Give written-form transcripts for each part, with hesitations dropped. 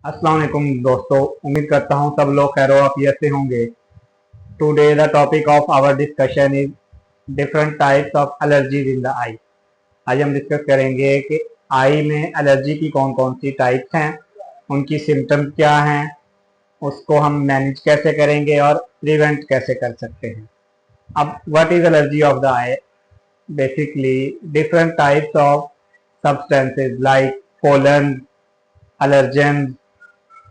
अस्सलाम वालेकुम दोस्तों, उम्मीद करता हूँ सब लोग खैर आफियत से होंगे। Today the topic of our discussion is different types of allergies in the eye. आज हम डिस्कस करेंगे कि आई में एलर्जी की कौन कौन सी टाइप्स हैं, उनकी सिम्टम्स क्या हैं, उसको हम मैनेज कैसे करेंगे और प्रिवेंट कैसे कर सकते हैं। अब what is allergy of the I? Basically different types of substances like pollen, allergen,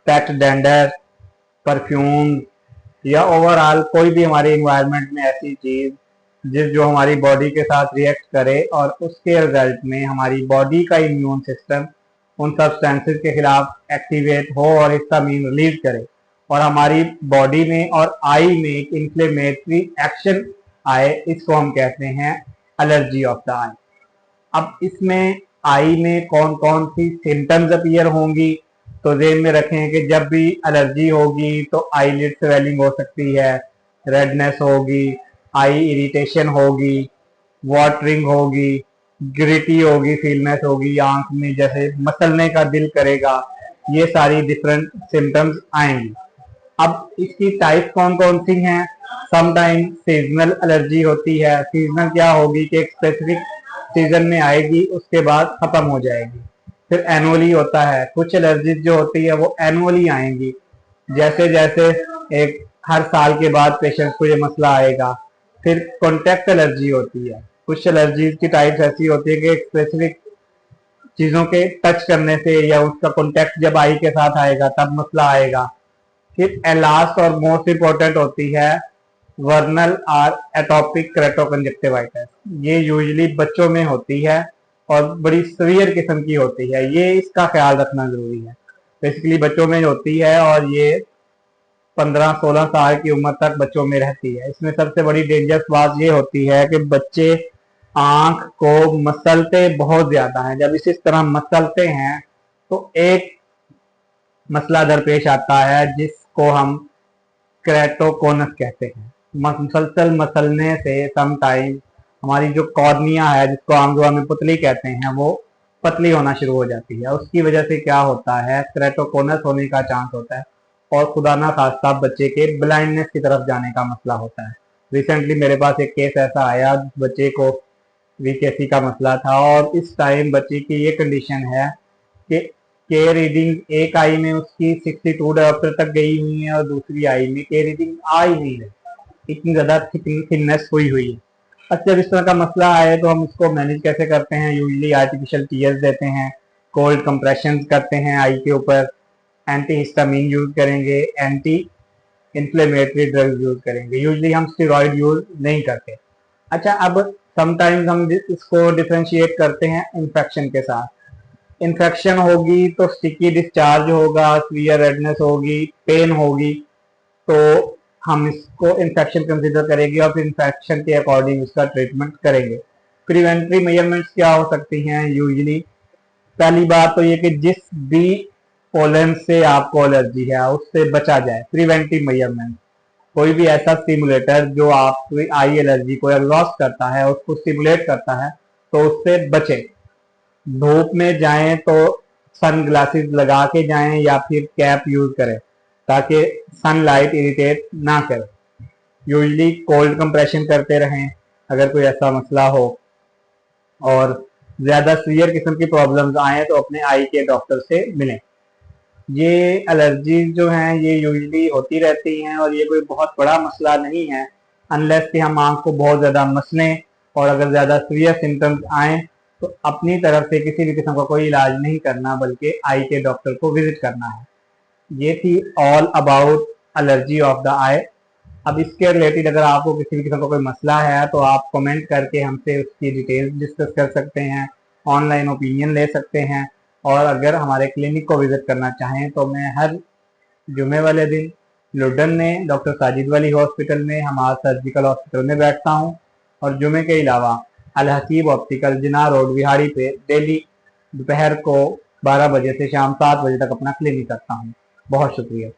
pet dander, perfume या ओवरऑल कोई भी हमारे इन्वायरमेंट में ऐसी चीज जो हमारी बॉडी के साथ रिएक्ट करे और उसके रिजल्ट में हमारी बॉडी का इम्यून सिस्टम उन सब्सटेंसेस के खिलाफ एक्टिवेट हो और इसका मीन रिलीज करे और हमारी बॉडी में और आई में एक इन्फ्लेमेटरी एक्शन आए, इसको हम कहते हैं एलर्जी ऑफ द आई। अब इसमें आई में कौन कौन सी सिम्टम्स अपीयर होंगी, तो ध्यान में रखें कि जब भी एलर्जी होगी तो आईलिड स्वेलिंग हो सकती है, रेडनेस होगी, आई इरिटेशन होगी, वाटरिंग होगी, ग्रिटी होगी, फीलनेस होगी, आंख में जैसे मसलने का दिल करेगा, ये सारी डिफरेंट सिम्टम्स आएंगी। अब इसकी टाइप कौन कौन सी हैं? समटाइम सीजनल एलर्जी होती है। सीजनल क्या होगी कि एक स्पेसिफिक सीजन में आएगी, उसके बाद खत्म हो जाएगी। फिर एनुअली होता है, कुछ एलर्जीज जो होती है वो एनुअली आएंगी, जैसे जैसे एक हर साल के बाद पेशेंट को ये मसला आएगा। फिर कॉन्टेक्ट एलर्जी होती है, कुछ एलर्जीज की टाइप्स ऐसी होती है कि एक स्पेसिफिक चीजों के टच करने से या उसका कॉन्टेक्ट जब आई के साथ आएगा तब मसला आएगा। फिर लास्ट और मोस्ट इंपॉर्टेंट होती है वर्नल और एटोपिक केराटोकंजक्टिवाइटिस। ये यूजुअली बच्चों में होती है और बड़ी सीवियर किस्म की होती है, ये इसका ख्याल रखना जरूरी है। बेसिकली बच्चों में होती है और ये 15-16 साल की उम्र तक बच्चों में रहती है। इसमें सबसे बड़ी डेंजरस बात ये होती है कि बच्चे आंख को मसलते बहुत ज्यादा हैं। जब इस तरह मसलते हैं तो एक मसला दरपेश आता है जिसको हम क्रेटोकोनस कहते हैं। मसलसल मसलने से समटाइम हमारी जो कॉर्निया है, जिसको आम जुबान में पुतली कहते हैं, वो पतली होना शुरू हो जाती है। उसकी वजह से क्या होता है, क्रेटोकोनस होने का चांस होता है और खुदा ना खास्ता बच्चे के ब्लाइंडनेस की तरफ जाने का मसला होता है। रिसेंटली मेरे पास एक केस ऐसा आया, बच्चे को वीकेसी का मसला था और इस टाइम बच्चे की ये कंडीशन है कि के रीडिंग एक आई में उसकी 62 डायोप्टर तक गई हुई है और दूसरी आई में के रीडिंग आ ही नहीं रही, इतनी ज्यादा थिकनेस हुई है। अच्छा, जब इस तरह का मसला आए तो हम उसको मैनेज कैसे करते हैं? यूजुअली आर्टिफिशियल टीयर्स देते हैं, कोल्ड कंप्रेशन करते हैं आई के ऊपर, एंटी हिस्टामिन यूज करेंगे, एंटी इन्फ्लेमेटरी ड्रग्स यूज करेंगे। यूजुअली हम स्टेरॉइड यूज नहीं करते। अच्छा, अब समटाइम्स हम इसको डिफ्रेंशिएट करते हैं इन्फेक्शन के साथ। इन्फेक्शन होगी तो स्टिकी डिस्चार्ज होगा, सीवियर रेडनेस होगी, पेन होगी, तो हम इसको इन्फेक्शन कंसीडर करेंगे और फिर इन्फेक्शन के अकॉर्डिंग उसका ट्रीटमेंट करेंगे। प्रिवेंटरी मेजरमेंट्स क्या हो सकती हैं? यूजुअली पहली बात तो ये कि जिस भी पोलन से आपको एलर्जी है उससे बचा जाए। प्रिवेंटिव मेजरमेंट, कोई भी ऐसा स्टिमुलेटर जो आपकी आई एलर्जी को एग्जॉस्ट करता है, उसको स्टिमुलेट करता है, तो उससे बचे। धूप में जाएं तो सन ग्लासेस लगा के जाएं या फिर कैप यूज करें ताकि सनलाइट इरिटेट ना करे। यूजुअली कोल्ड कंप्रेशन करते रहें अगर कोई ऐसा मसला हो, और ज्यादा सीवियर किस्म की प्रॉब्लम्स आए तो अपने आई के डॉक्टर से मिलें। ये एलर्जीज जो हैं ये यूजुअली होती रहती हैं और ये कोई बहुत बड़ा मसला नहीं है, अनलेस कि हम आंख को बहुत ज्यादा मसलें और अगर ज्यादा सीवियर सिम्टम्स आए तो अपनी तरफ से किसी भी किस्म का कोई इलाज नहीं करना, बल्कि आई के डॉक्टर को विजिट करना है। ये थी all about allergy of the eye. अब इसके रिलेटेड अगर आपको किसी भी किस्म का कोई मसला है तो आप कमेंट करके हमसे उसकी डिटेल्स डिस्कस कर सकते हैं, ऑनलाइन ओपिनियन ले सकते हैं, और अगर हमारे क्लिनिक को विजिट करना चाहें तो मैं हर जुमे वाले दिन लुडन में डॉक्टर साजिद वली हॉस्पिटल में, हमारा सर्जिकल हॉस्पिटल में बैठता हूँ, और जुमे के अलावा अल हसीब ऑप्टिकल जिना रोड विहाड़ी पे डेली दोपहर को 12 बजे से शाम 7 बजे तक अपना क्लिनिक करता हूँ। बहुत शुक्रिया।